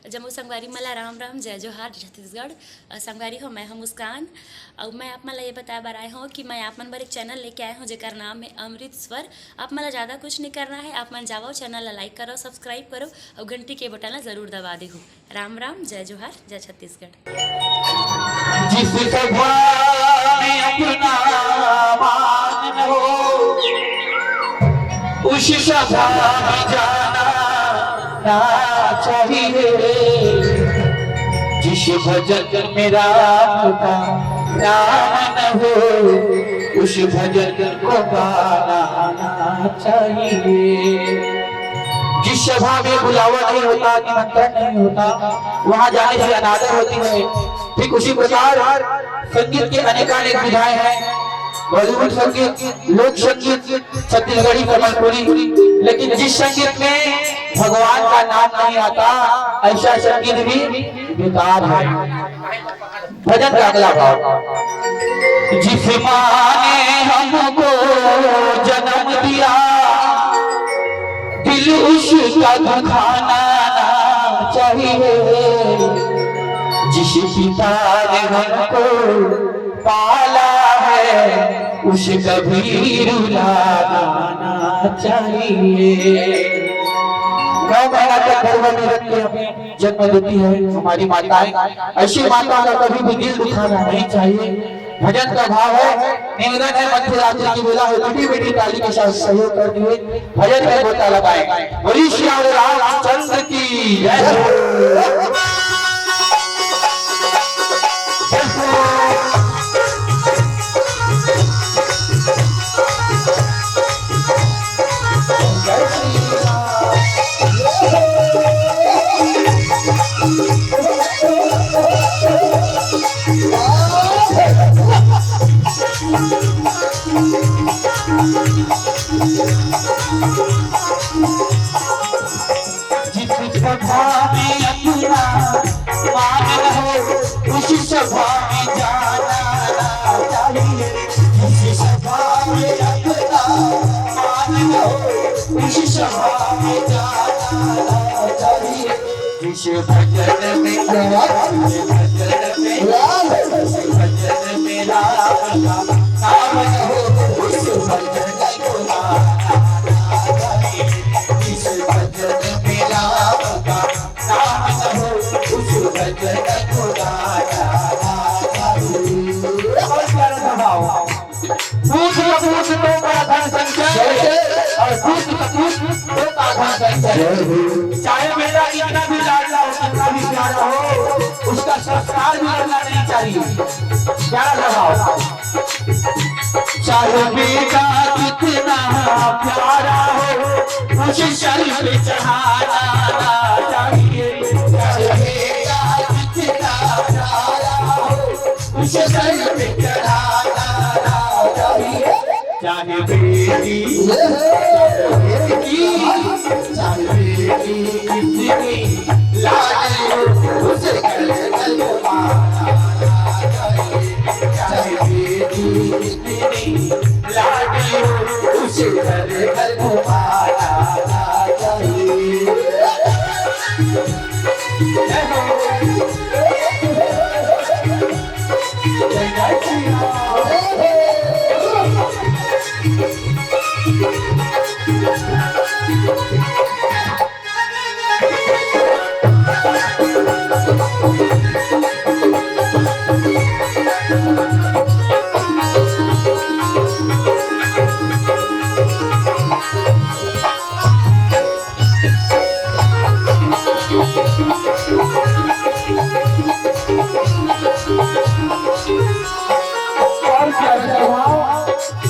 जम्मू संगवारी मला राम राम जय जोहार छत्तीसगढ़। संगवारी हो मैं हूँ मुस्कान और मैं आप मला ये बताया बार आए हूँ कि मैं आप मन बर एक चैनल लेके आए हूँ जेकर नाम है अमृत स्वर। आप मला ज़्यादा कुछ नहीं करना है, आप मन जाओ चैनल ला लाइक करो, सब्सक्राइब करो और घंटी के बटन ला जरूर दबा दे हो। राम राम जय जोहार जय छत्तीसगढ़। जिस सभा में अपना मान हो उस सभा में जाना ना चाहिए। जिस भजन में राम का नाम न हो उस भजन को गाना चाहिए। जिस सभा में बुलावा नहीं होता, निमंत्रण नहीं होता, वहां जाने से अनादर होती है। ठीक उसी प्रकार संगीत के अनेकानेक विधाएं हैं। बॉलीवुड संगीत, लोक संगीत, छत्तीसगढ़ी, कमलपुरी, लेकिन जिस संगीत में भगवान का नाम नहीं आता ऐसा संगीत भी बेकार है। भजन का अगला भाव। जिस माँ ने हमको जन्म दिया दिल उसका दुखाना चाहिए। जिस पिता ने हमको पाला है उसे कभी रुलाना चाहिए। 9 महीना तक गर्भ में रख के हमें जन्म देती है हमारी माताएं। ऐसी माता का कभी भी दिल दुखाना नहीं चाहिए। भजन का भाव है, निवेदन है मध्य रात्रि की बेला है, बेटी बेटी ताली के साथ सहयोग कर दिए भजन में गोता लगाए। बोली श्याम रामचंद्र की जय। जिस सभा में अपना मान हो उस सभा में जाना चाहिए। जिस सभा में अपना मान हो उस सभा में जाना चाहिए। जिस भजन में राम का नाम हो उस भजन को गाना चाहिए। जिस भजन में राम का नाम हो उस भजन को गाना चाहिए। पूछ तो का धन संचय और पूछ तो का धन संचय। चाहे बेटा इतना भी लाडला हो, कितना भी प्यारा हो, उसका संस्कार भी करना नहीं चाहिए। प्यारा लगाओ। चाहे बेटा कितना प्यारा हो उसे शर पे चढ़ाना चाहिए। चाहे बेटा कितना प्यारा हो उसे शर पे चढ़ाना चाहिए। चाहे बेटी चाहे बेटी कितनी लाडली हो उसे घर घुमाना चाहिए। चाहे बेटी कितनी लाडली हो उसे घर घुमाना चाहिए।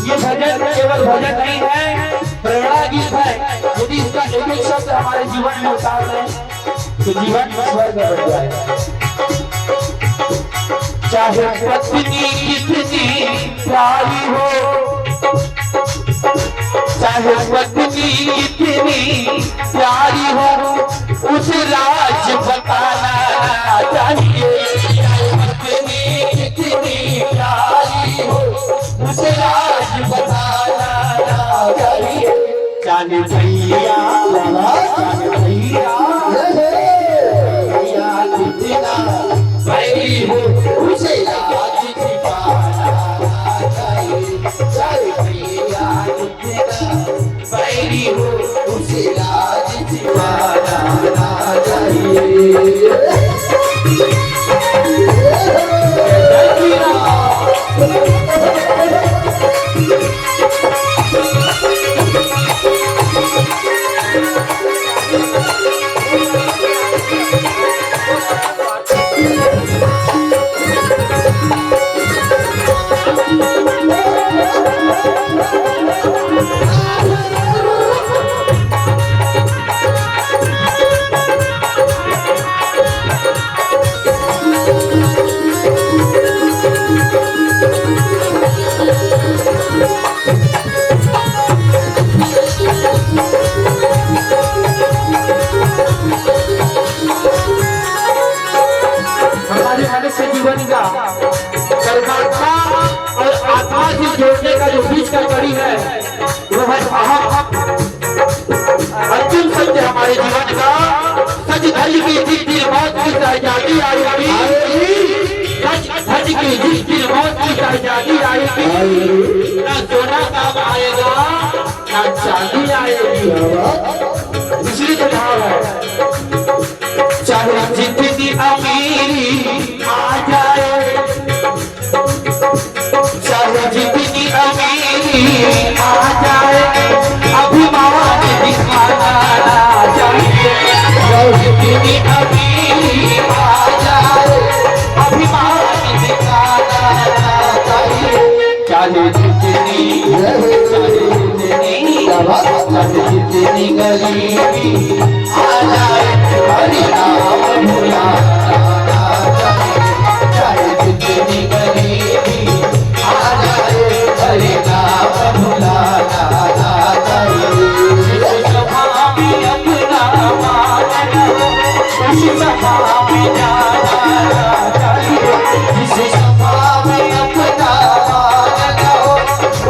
ये भजन केवल भजन नहीं है, प्रेरणा गीत है। यदि इसका एक एक शब्द हमारे जीवन में उतार दें तो जीवन स्वर्ग बन जाए। चाहे पत्नी कितनी प्यारी हो, चाहे पत्नी कितनी प्यारी हो उस राज बताना चाहिए। चाहे पत्नी कितनी प्यारी हो उस राज बताना चाहिए। जाने भैया जाने भैया हमारे मनुष्य जीवन का परमात्मा और आत्मा से जोड़ने का जो बीच का कड़ी है वो है अहम। अंतिम सत्य हमारे जीवन का सच धज की जिस दिन मौत की आजादी आएगी, सच धज की जिस दिन मौत की आजादी आएगी, ना सोना काम आएगा ना चांदी आएगी। इसलिए तो भाव है चाहे जितनी अमीरी आ जाए, चाहे जितनी अमीरी आ जाए, अभिमान दिखाना चाहिए। चाहे जितनी अमीरी आ जाए, अभिमान दिखाना चाहिए। चाहे जितनी गरीबी आ जाए, हरि नाम भुलाना चाहिए। चाहे जितनी गरीबी आ जाए, हरि नाम भुलाना चाहिए। जिस सभा में अपना मान हो, उस सभा में जाना चाहिए। जिस सभा में अपना मान हो,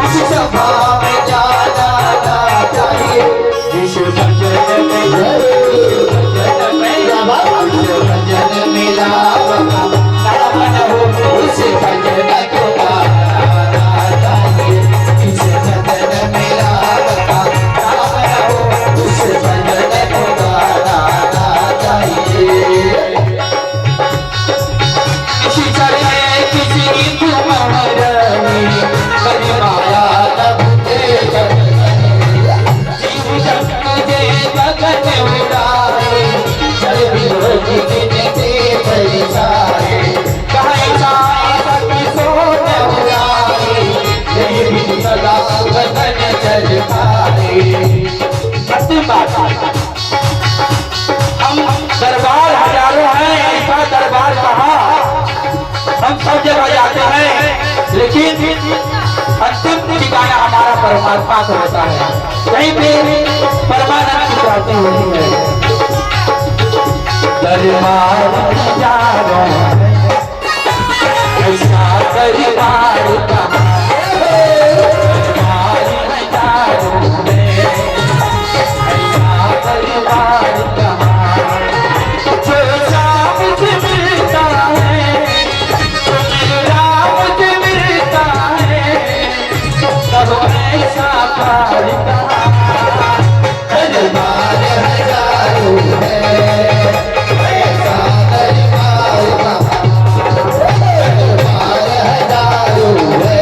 उस सभा में जाना चाहिए। जिस भजन में राम नाम हो, उस भजन को गाना चाहिए। जिस भजन में राम नाम हो, उस भजन को गाना चाहिए। किसी चले किसी कुमार में बड़ी माया तब गगन उड़ाए, जल विरोधी जिनके परिसाए, कहे जाए सभी सोच उड़ाए, यही भी सदा गगन चल पाए। अंतिम बात, हम दरबार हजारों हैं, ऐसा दरबार कहाँ, हम सब जगह जाते हैं, लेकिन अंतिम ठिकाना हमारा परमात्मा को होता है। कहीं भी परमात्मा की प्राप्ति होती है। दरबार हजारों ऐसा दरबार कहाँ, दरबार हजारों में ऐसा दरबार कहाँ, जो राम से मिलता है, जो राम से मिलता है, तब ऐसा प्यार कहाँ। दरबार हजारों में ऐसा दरबार कहाँ, दरबार हजारों में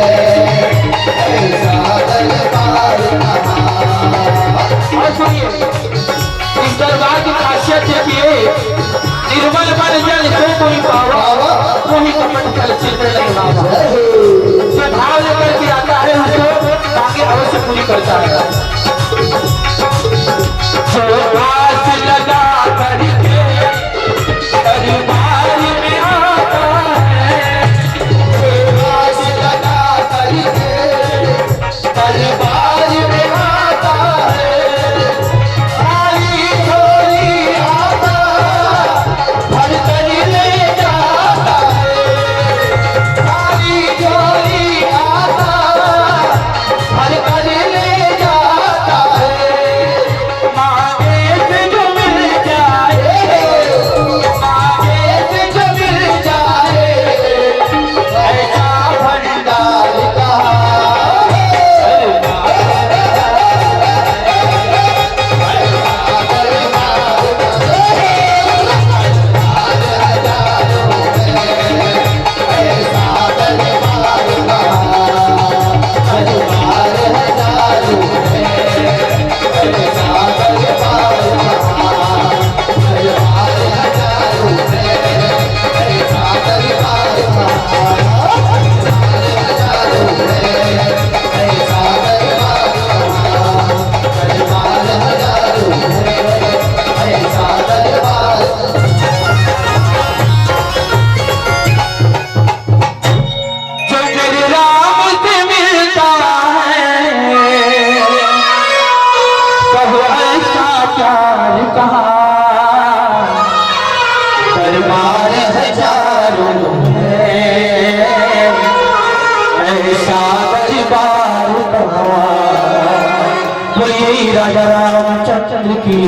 बोलिए राजा रामचंद्र की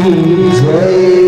जय